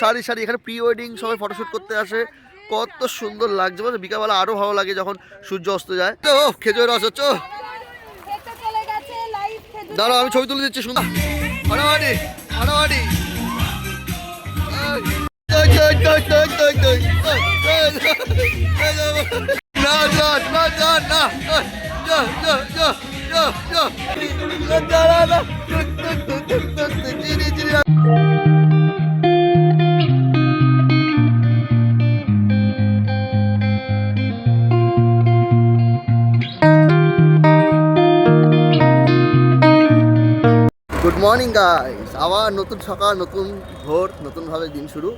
সারি সারি এখানে প্রি ওয়েডিং সবাই ফটোশুট করতে আসে। কত সুন্দর লাগছে, বলছে বিকালবেলা আরো ভালো লাগে যখন সূর্য অস্ত যায়। তো খেজুর রস হচ্ছে, দাঁড়াও আমি ছবি তুলে দিচ্ছি। সুন্দর হাঁটাহাঁটি হাঁটাহাঁটি গুড মর্নিং গাইস, আবার নতুন সকাল, নতুন ভোর, নতুনভাবে দিন শুরু।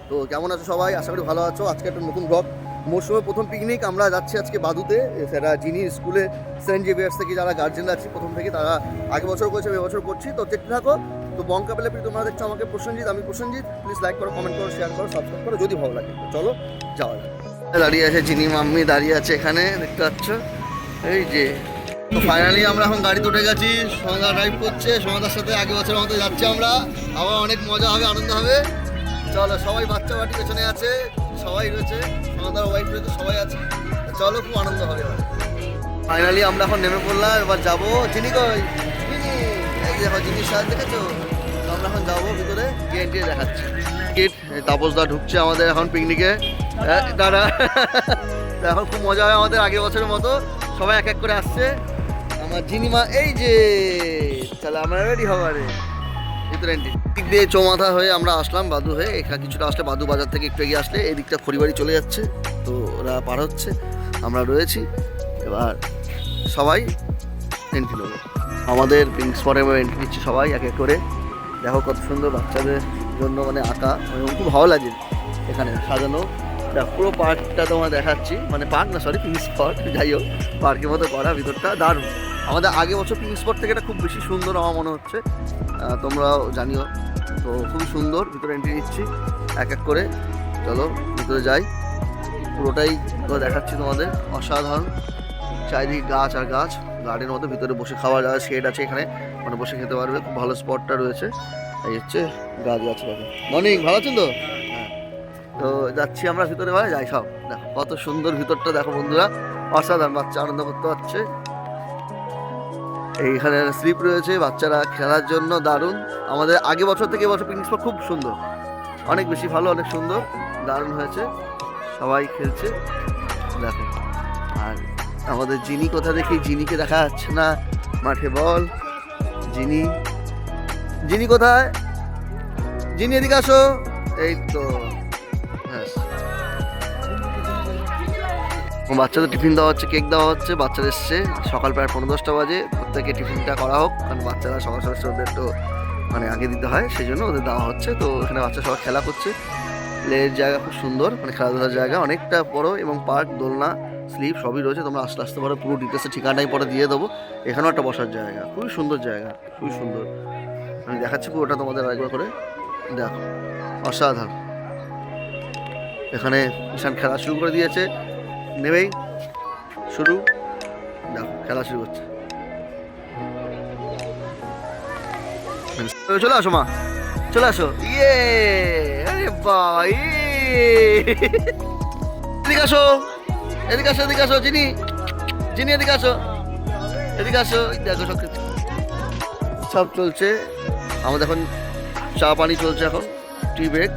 তো কেমন আছো সবাই? আশা করি ভালো আছো। আজকে একটা নতুন ব্লগ, মৌসুমের প্রথম পিকনিক। আমরা যাচ্ছি আজকে বাদুতে। সেটা যিনি স্কুলে সেন্ট জেভিয়ার্স থেকে যারা গার্জেনরা আছি প্রথম থেকে, তারা আগে বছর করেছে, এবছর করছি। তো দেখতে থাকো। তো বঙ্কা পেলে তোমরা দেখছো আমাকে প্রসেনজিৎ, আমি প্রসেনজিৎ। প্লিজ লাইক করো, কমেন্ট করো, শেয়ার করো, সাবস্ক্রাইব করো যদি ভালো লাগে। তো চলো যাওয়া যাক। দাঁড়িয়ে আছে যিনি মাম্মি, দাঁড়িয়ে আছে এখানে, দেখতে পাচ্ছ এই যে। তো ফাইনালি আমরা এখন গাড়িতে উঠে গেছি। সন্ধ্যা ড্রাইভ করছে, সন্ধ্যার সাথে আগে বছরের মতো যাচ্ছি আমরা। আবার অনেক মজা হবে, আনন্দ হবে। চলো, সবাই বাচ্চা বাটি পেছনে আছে, সবাই রয়েছে, সন্ধ্যার ওয়াইফ রয়েছে, সবাই আছে। চলো, খুব আনন্দ হবে এবার। ফাইনালি আমরা এখন নেমে পড়লাম, এবার যাবো। চিনি কই? চিনি এই দেখো, জিনিস সাজ দেখেছো? তো আমরা এখন যাবো ভিতরে, গেট দিয়ে দেখাচ্ছি। গেট তাপসদা ঢুকছে আমাদের এখন পিকনিকে। দাদা এখন খুব মজা হবে আমাদের আগের বছরের মতো। সবাই এক এক করে আসছে। আমার জিনিমা এই যে, তাহলে আমরা রেডি হবারে ভিতরে এন্ট্রি। দিক দিয়ে চৌমাথা হয়ে আমরা আসলাম বাদু হয়ে। এখানে কিছুটা আসলে বাদু বাজার থেকে একটু এগিয়ে আসলে এই দিকটা খড়িবাড়ি চলে যাচ্ছে। তো ওরা পার হচ্ছে, আমরা রয়েছি। এবার সবাই এন্ট্রি নেবো। আমাদের পিঙ্ক স্পটে এন্ট্রি নিচ্ছি সবাই এক এক করে। দেখো কত সুন্দর বাচ্চাদের জন্য মানে আঁকা, মানে খুব ভালো লাগে এখানে সাজানো। পুরো পার্কটা তোমার দেখাচ্ছি, মানে পার্ক না, সরি, পিকনিক স্পট। যাই হোক, পার্কের মতো করা, ভিতরটা দারুণ। আমাদের আগে বছর পিকনিক স্পট থেকে এটা খুব বেশি সুন্দর আমার মনে হচ্ছে, তোমরাও জানিও। তো খুবই সুন্দর। ভিতরে এন্ট্রি নিচ্ছি এক এক করে। চলো ভিতরে যাই, পুরোটাই দেখাচ্ছি তোমাদের। অসাধারণ, চারিদিকে গাছ আর গাছ, গার্ডেন মতো। ভিতরে বসে খাওয়া যাওয়ার শেড আছে এখানে, মানে বসে খেতে পারবে। খুব ভালো স্পটটা রয়েছে। এই হচ্ছে গাছ গাছ। মর্নিং, ভালো আছেন তো? তো যাচ্ছি আমরা ভিতরে, ভাই যাই সব। দেখো কত সুন্দর ভিতরটা, দেখো বন্ধুরা, অসাধারণ। বাচ্চা আনন্দ করতে পারছে। এইখানে স্লিপ রয়েছে বাচ্চারা খেলার জন্য, দারুণ। আমাদের আগে বছর থেকে এবছর পিকনিক স্পট খুব সুন্দর, অনেক বেশি ভালো, অনেক সুন্দর, দারুণ হয়েছে। সবাই খেলছে দেখো। আর আমাদের জিনি কোথা দেখি? জিনিকে দেখা যাচ্ছে না মাঠে। বল জিনি, জিনি কোথায়? জিনি এদিকে আসো। এই তো, বাচ্চাদের টিফিন দেওয়া হচ্ছে, কেক দেওয়া হচ্ছে। বাচ্চাদের এসছে সকাল প্রায় 9-10টা বাজে। প্রত্যেকে টিফিনটা করা হোক, কারণ বাচ্চারা সকাল সকাল ওদের একটু মানে আগে দিতে হয়, সেই জন্য ওদের দেওয়া হচ্ছে। তো এখানে বাচ্চা সবাই খেলা করছে। প্লের জায়গা খুব সুন্দর, মানে খেলাধুলার জায়গা অনেকটা বড়, এবং পার্ক, দোলনা, স্লিপ সবই রয়েছে। তোমরা আস্তে আস্তে পরে পুরো ডিটেলসে ঠিকানাই পরে দিয়ে দেবো। এখানেও একটা বসার জায়গা, খুবই সুন্দর জায়গা, খুবই সুন্দর। আমি দেখাচ্ছি পুরোটা তোমাদের আরেকবার করে। দেখো অসাধারণ। এখানে ঈশান খেলা শুরু করে দিয়েছে, নেবেই শুরু। দেখো খেলা শুরু করছে। চলে আসো মা, চলে আসো। ইয়ে, আরে বাবা, এদিকে আসো, এদিকে আসো, এদিকে আসো। জিনি, জিনি এদিকে আসো, এদিকে আসো। দেখো সব কিছু সব চলছে। আমাদের এখন চা পানি চলছে, এখন টি ব্রেক।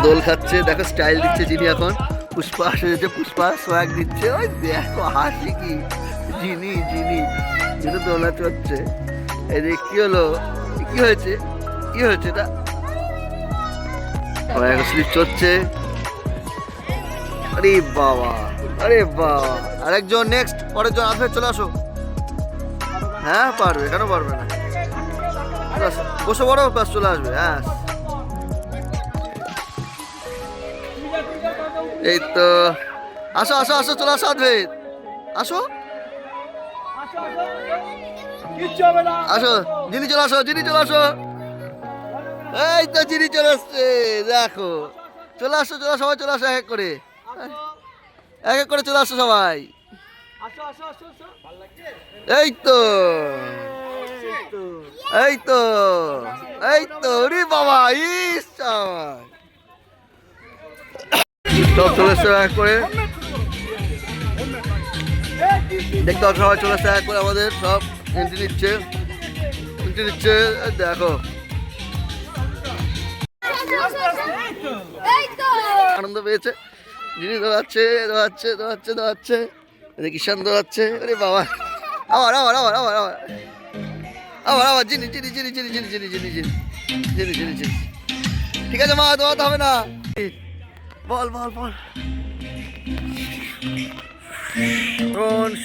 দোল খাচ্ছে, দেখো স্টাইল দিচ্ছে জিনি এখন। পুষ্পা এসেছে, পুষ্পা সোয়াগ দিচ্ছে। ওই দেখো হাসি কি, জিনি জিনি জিনি দোলা চড়ছে। এদিকে কি হলো? কি হয়েছে? কি হয়েছে এটা? স্লিপ চড়ছে। আরে বাবা, আরে বাবা। আরেকজন নেক্সট, পরের জন আসবে, চলে আসো। হ্যাঁ পারবে, কেন পারবে না? বসে বড় বাস, চলে আসবে। হ্যাঁ এই তো, আসো আসো আসো, চলে আসো আদ্বৈত, আসো আসো। জিনি চলে আসো, জিনি চলে আসো। এই তো জিনি চলে আসছে, দেখো। চলে আসো, চলে সবাই চলে আসো, এক এক করে, এক এক করে চলে আসো সবাই। এই তো এই তো রে বাবা, সব চলে এসছে এক করে, দেখতে পাচ্ছ সবাই চলে এসছে এক করে, আমাদের সব এন্ট্রি নিচ্ছে দেখো আনন্দ পেয়েছে। জিনিস দৌড়াচ্ছে কিষান দৌড়াচ্ছে, আরে বাবা আবার জিনি ঠিক আছে মা, দৌড়াতে হবে না, বল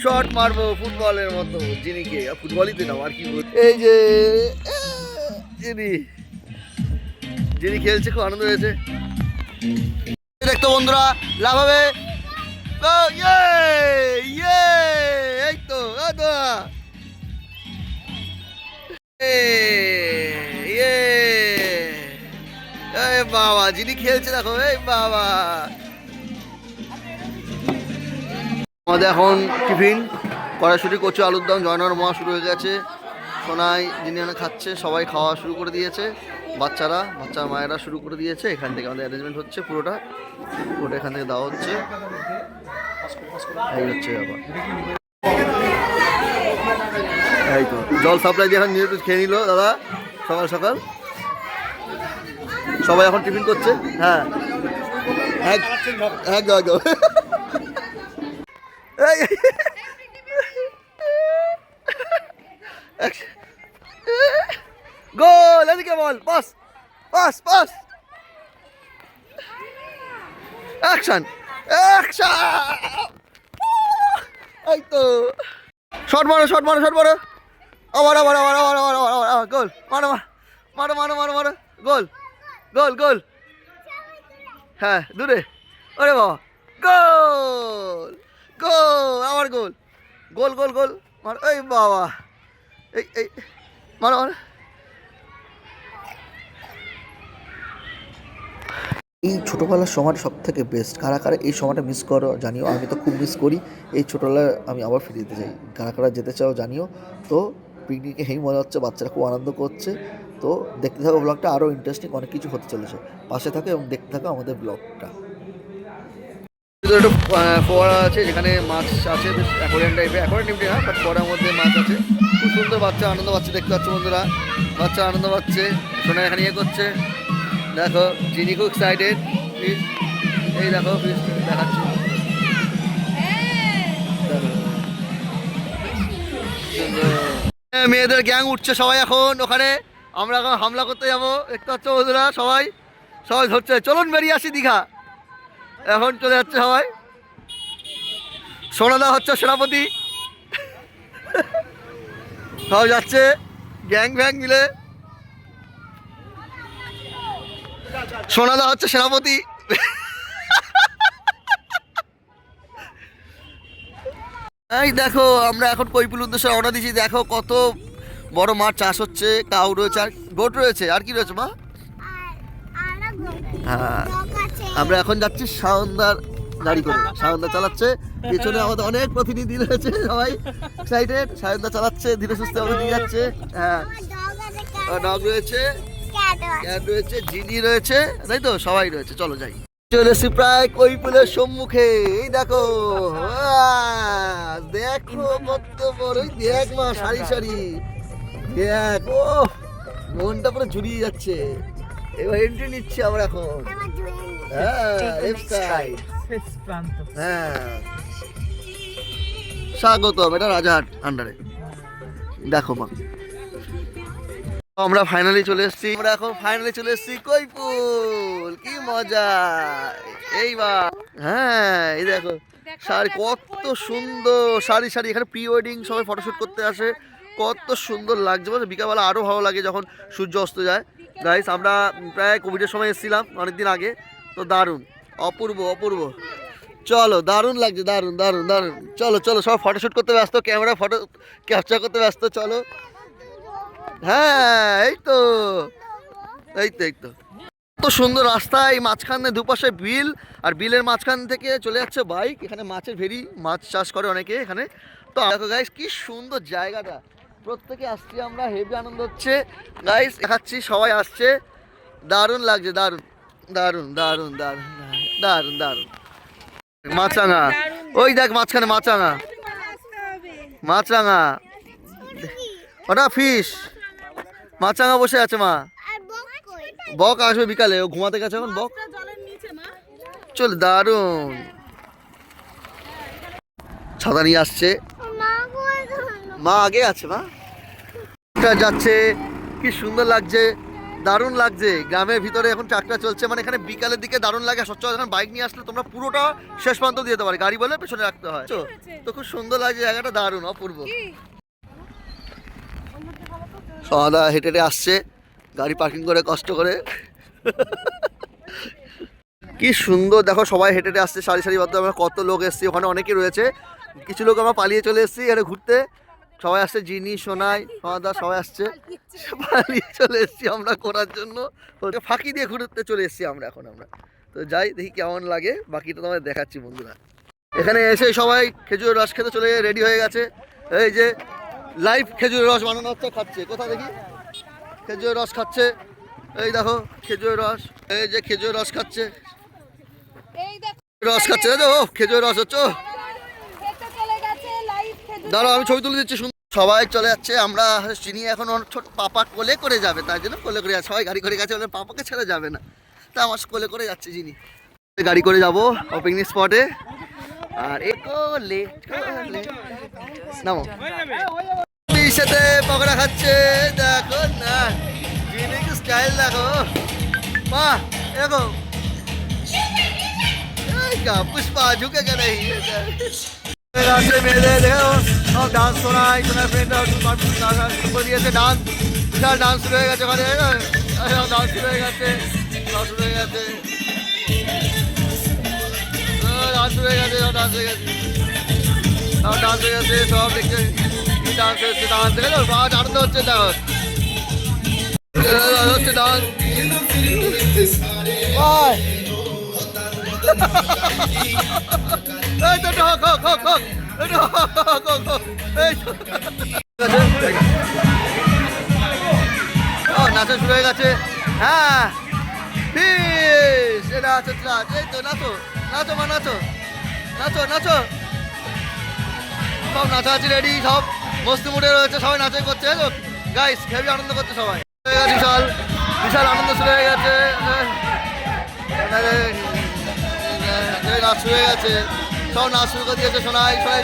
শট মারবো ফুটবলের মতো জিনিকে, ফুটবলই তো না আর কি বল। এই যে জিনি খেলছে, খুব আনন্দ হয়েছে। দেখতো বন্ধুরা, লাভ হবে, এই তো বাবা যিনি খেলছে দেখো, এই বাবা। আমাদের এখন টিফিন কড়াইশুটি, কচু, আলুর দম, জয়নার মোয়া শুরু হয়ে গেছে। সোনাই যিনি খাচ্ছে, সবাই খাওয়া শুরু করে দিয়েছে, বাচ্চা মায়েরা শুরু করে দিয়েছে। এখান থেকে আমাদের অ্যারেঞ্জমেন্ট হচ্ছে, পুরোটা এখান থেকে দেওয়া হচ্ছে, এই হচ্ছে ব্যাপার। এই তো জল সাপ্লাই দিয়ে এখন নিয়ে খেয়ে নিল দাদা সকাল সবাই এখন টিফিন করছে। হ্যাঁ একদম গোল, এদিকে বল, পাস অ্যাকশন এই তো শট মারো আবার গোল, মারো গোল, হ্যাঁ দূরে, ওরে বাবা, গোল আবার গোল মার, এই বাবা, এই মারো। এই ছোটোবেলার সময়টা সব থেকে বেস্ট। কারা এই সময়টা মিস করো জানিও, আমি তো খুব মিস করি এই ছোটোবেলায়, আমি আবার ফিরে যেতে চাই। কারা যেতে চাও জানিও। তো পিকনিকে হেই মজা হচ্ছে, বাচ্চারা খুব আনন্দ করছে। তো দেখতে থাকো ব্লগটা, আরও ইন্টারেস্টিং অনেক কিছু হতে চলেছে, পাশে থাকো এবং দেখতে থাকো আমাদের ব্লগটা। একটু ফোয়ারা আছে যেখানে মাছ আছে, বেশ অ্যাকোয়ারিয়াম টাইপের না, বাট ফোয়ারার মধ্যে মাছ আছে, খুব সুন্দর। বাচ্চা আনন্দ পাচ্ছে, দেখতে পাচ্ছ বন্ধুরা, বাচ্চা আনন্দ পাচ্ছে। সোনা এখানে করছে, দেখো জিনি খুব এক্সাইটেড। এই দেখো ফিশ দেখাচ্ছি, মেয়েদের গ্যাং উঠছে সবাই এখন ওখানে, আমরা এখন হামলা করতে যাবো। দেখতে পাচ্ছ বন্ধুরা, সবাই ধরছে, চলুন বেরিয়ে আসি দীঘা। এখন চলে যাচ্ছে সবাই, সোনাদা হচ্ছে সেনাপতি, সবাই যাচ্ছে গ্যাং মিলে। সোনাদা হচ্ছে সেনাপতি। এই দেখো আমরা এখন কৈপুল উদ্দেশ্যে রওনা দিয়েছি। দেখো কত বড় মাছ চাষ হচ্ছে, কাউ রয়েছে, আর গোট রয়েছে, আর কি রয়েছে মা? হ্যাঁ, আমরা এখন যাচ্ছি শাওনদার গাড়ি করে, শাওনদা চালাচ্ছে, পেছনে আমাদের অনেক প্রতিনিধি রয়েছে, সবাই এক্সাইটেড। শাওনদা চালাচ্ছে, ধীরে সুস্থে আমাদের দিয়ে যাচ্ছে। হ্যাঁ, ডগ রয়েছে, ক্যাট রয়েছে, জিনি রয়েছে, তাই তো সবাই রয়েছে। চলো যাই, চলে এসেছি প্রায় কৈপুলের সম্মুখে। এই দেখো কত বড়, দেখ মা, সারি দেখ, ও মনটা পুরো জুড়িয়ে যাচ্ছে। এবার এন্ট্রি নিচ্ছি আমরা এখন। হ্যাঁ, স্বাগতম, এটা রাজাহাট আন্ডারে। দেখো মা, আমরা ফাইনালি চলে এসেছি কৈপুল। কি মজা, এইবার হ্যাঁ এই দেখো শাড়ি কত সুন্দর, সারি এখানে প্রি ওয়েডিং সবাই ফটোশুট করতে আসে, কত সুন্দর লাগছে। বিকালবেলা আরও ভালো লাগে যখন সূর্য অস্ত যায়। গাইস, আমরা প্রায় কোভিডের সময় এসেছিলাম অনেকদিন আগে, তো দারুণ, অপূর্ব। চলো, দারুণ লাগছে, দারুণ। চলো সব ফটোশুট করতে ব্যস্ত, ক্যামেরা ফটো ক্যাপচার করতে ব্যস্ত। চলো, হ্যাঁ এই তো কত সুন্দর রাস্তা, এই মাঝখানে দুপাশে বিল, আর বিলের মাঝখান থেকে চলে যাচ্ছে বাইক। এখানে মাছের ভেরি, মাছ চাষ করে অনেকে এখানে। তো দেখো গাইস, কি সুন্দর জায়গাটা, প্রত্যেকে আসছি আমরা, হেভি আনন্দ হচ্ছে গাইস, দেখাচ্ছি সবাই আসছে, দারুণ লাগছে, দারুণ দারুণ দারুণ দারুণ দারুণ দারুণ। মাছরাঙা, ওই দেখ মাঝখানে মাছরাঙা, মাছরাঙা ওটা ফিশ, মাছরাঙা বসে আছে মা। বক আসবে বিকালে, ও ঘুমাতে গেছে এখন বক। চল দারুণ, ছাতা নিয়ে আসছে মা, আগে আছে মা, যাচ্ছে, কি সুন্দর লাগছে, দারুণ লাগছে। গ্রামের ভিতরে এখন ট্রাক্টর চলছে, মানে এখানে বিকালের দিকে দারুণ লাগে। সচ্ছল এখন বাইক নিয়ে আসলে তোমরা পুরোটা শেষ পর্যন্ত দিয়ে যেতে পারে, গাড়ি বলে পেছনে রাখতে হয় তো খুব সুন্দর লাগছে জায়গাটা, দারুণ অপূর্ব। সদা হেঁটে হেঁটে আসছে, গাড়ি পার্কিং করে কষ্ট করে। কি সুন্দর দেখো, সবাই হেঁটে হেঁটে আসছে সারি সারিবদ্ধ। আমরা কত লোক এসেছি, ওখানে অনেকেই রয়েছে, কিছু লোক আমরা পালিয়ে চলে এসেছি এখানে ঘুরতে। সবাই আসছে, জিনি সোনাই সদা সবাই আসছে, পালিয়ে চলে এসেছি আমরা করার জন্য, ফাঁকি দিয়ে ঘুরতে চলে এসেছি আমরা। এখন আমরা তো যাই, দেখি কেমন লাগে, বাকিটা তোমাদের দেখাচ্ছি বন্ধুরা। এখানে এসে সবাই খেজুরের রস খেতে চলে রেডি হয়ে গেছে। এই যে লাইভ খেজুরের রস বানানো হচ্ছে, খাচ্ছে, কোথা দেখি খেজুরের রস খাচ্ছে, এই দেখো খেজুরের রস, এই যে খেজুরের রস খাচ্ছে, রস খাচ্ছে, ও খেজুরের রস হচ্ছে। দাঁড়াও আমি ছবি তুলে দিচ্ছি। সবাই চলে যাচ্ছে, আমরা চিনি এখন ছোট পাপা কোলে করে যাবে, তাই জন্য কোলে করে যাচ্ছে। সবাই গাড়ি করে গেছে, ওদের পাপাকে ছেড়ে যাবে না, তা আমার কোলে করে যাচ্ছে চিনি, গাড়ি করে যাবো পিকনিক স্পটে। আর এ কোলে কোলে নামো, সাথে পকোড়া খাচ্ছে, দেখো না চিনি কি স্টাইল দেখো মা, দেখো পুষ্পা ঝুঁকে কে নেই। মেয়েদের দেখো সব ডান্স, শোনায় ফ্রেন্ডরা দিয়েছে ডান্স, বিশাল ডান্স শুরু হয়ে গেছে ওখানে, ডান্স শুরু হয়ে গেছে, সব শুরু হয়ে গেছে, ডান্স শুরু হয়ে গেছে, সব ডান্স হয়ে গেছে, সব ডান্স হয়ে গেছে, সব দেখছে কি ডান্স হচ্ছে, ডান্স দেখে আজ আনন্দ হচ্ছে, দেখো হচ্ছে ডান্স। এই তো ঢক হক হক হক, নাচা শুরু হয়ে গেছে। হ্যাঁ এটা আছে, এই তো নাচো নাচো মা, নাচো নাচো নাচো, সব নাচানাচি রেডি, সব মস্তি মুডে রয়েছে, সবাই নাচাই করছে গাইস, হেভি আনন্দ করছে সবাই। বিশাল বিশাল আনন্দ শুরু হয়ে গেছে, নাচ শুরু হয়ে গেছে, সব নাচ শুরু করে দিয়েছে, শোনাই শোনাই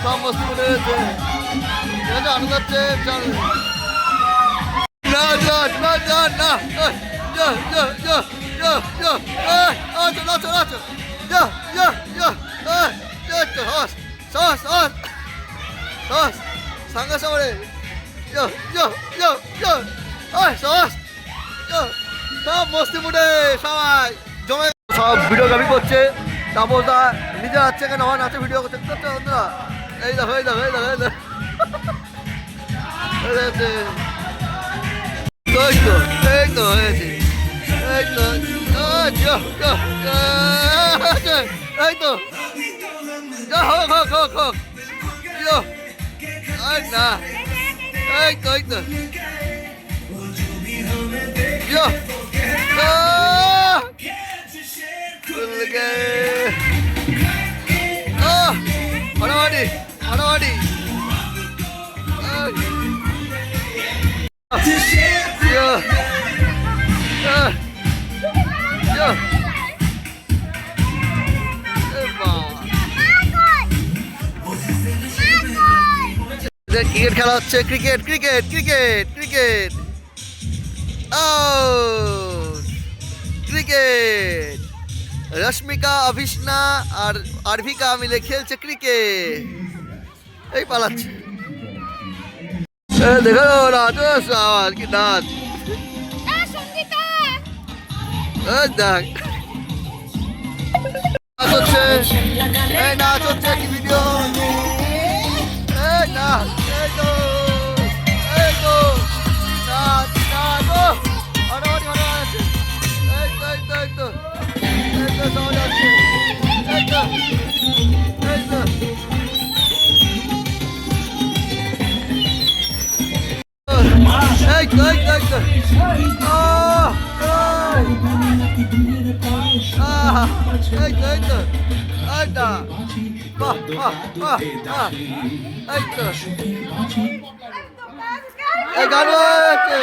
সব মস্তি মুডে রয়েছে, ঠিক আছে, আনন্দ হচ্ছে। নাচো নাচো সাঙ্গা সবাই সব মস্তি মুডে সবাই জমে, সব ভিডিওগ্রাফি করছে, তাপসদা নিজে যাচ্ছে কেন আমার নাচে ভিডিও করছে বন্ধুরা, এই দেখো এই দেখো এই দেখো এই দেখো, এই তো হয়েছে, এই তো এই তো হোক হোক হোক হোক, না এই তো এই তো হানাহানি হানাহানি, ক্রিকেট খেলা হচ্ছে, ক্রিকেট ক্রিকেট ক্রিকেট ক্রিকেট, ও ক্রিকেট, রশ্মিকা অভিষ্ণা আর আরভিকা মিলে খেলছে ক্রিকেট, এই পালাচ্ছে, দেখো নাচ আর কি নাচ, দেখ নাচ হচ্ছে, এই নাচ হচ্ছে কি ভিডিও, এই নাচ, এই তো এই তো নাচ নাচ, হানাহানি হানাহানি আছে, এই তো এই তো এই তো এই তো সবাই যাচ্ছে, এই তো এই তো তো এই তো এই তো এই তো এই তো এইটা বাহ বাহ বাহ বাহ এই তো এই গান হচ্ছে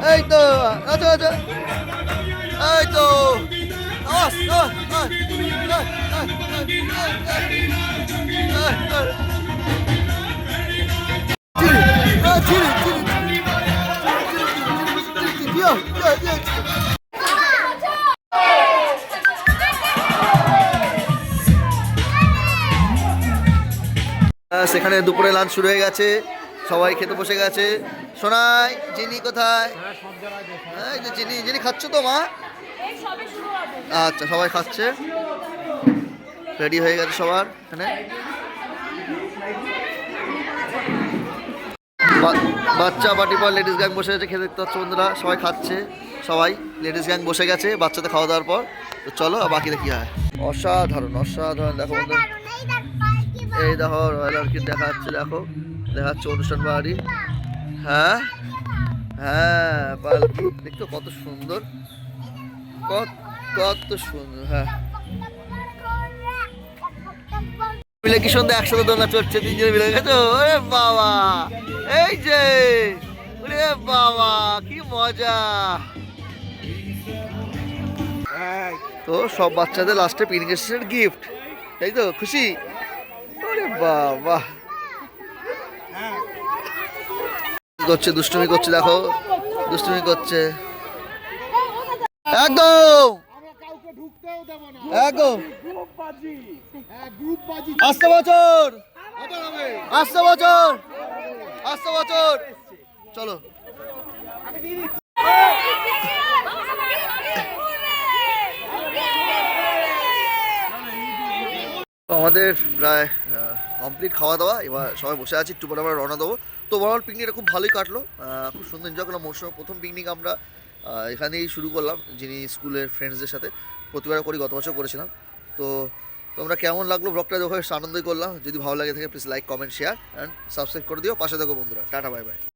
এই তো আচ্ছা আচ্ছা এই তো সেখানে দুপুরে লাঞ্চ শুরু হয়ে গেছে, সবাই খেতে বসে গেছে। সোনাই জিনি কোথায়? এই যে জিনি, জিনি খাচ্ছ তো মা? আচ্ছা সবাই খাচ্ছে, রেডি হয়ে গেছে সবার। এখানে বাচ্চা পার্টি পর লেডিস গ্যাং বসে গেছে, খেতে দেখতে পাচ্ছ বন্ধুরা, সবাই খাচ্ছে, সবাই লেডিস গ্যাং বসে গেছে বাচ্চাদের খাওয়া দাওয়ার পর। তো চলো বাকিটা কি হয়। অসাধারণ অসাধারণ, দেখো বন্ধুরা, এই দেখো রয়্যাল অর্কিড দেখা যাচ্ছে, দেখো দেখা যাচ্ছে অনুষ্ঠান বাড়ি। হ্যাঁ হ্যাঁ পালকি দেখতো কত সুন্দর, কত সুন্দর। হ্যাঁ মিলে কি সুন্দর একসাথে দোলনা চড়ছে, তিনজনে মিলে গেছো। ওরে বাবা, এই যে ওরে বাবা কি মজা। তো সব বাচ্চাদের লাস্টে পিকনিক স্টেশনের গিফট, তাই তো খুশি? ওরে বাবা করছে, দুষ্টুমি করছে, দেখো দুষ্টুমি করছে একদম একদম। আসতে বছর আসতে বছর আসতে বছর, চলো। আমাদের প্রায় কমপ্লিট খাওয়া দাওয়া, এবার সবাই বসে আছি, একটু পরে আমরা রওনা দেবো। তো ওভারঅল পিকনিকটা খুব ভালোই কাটলো, খুব সুন্দর এনজয় করলাম। মৌসুমের প্রথম পিকনিক আমরা এখানেই শুরু করলাম, যিনি স্কুলের ফ্রেন্ডসদের সাথে প্রতিবার করি, গত বছর করেছিলাম। তো তোমরা কেমন লাগলো ব্লগটা দেখো, আনন্দই করলাম। যদি ভালো লাগে থাকে please like comment share and subscribe করে দিও, পাশে দেখো বন্ধুরা। Tata bye bye.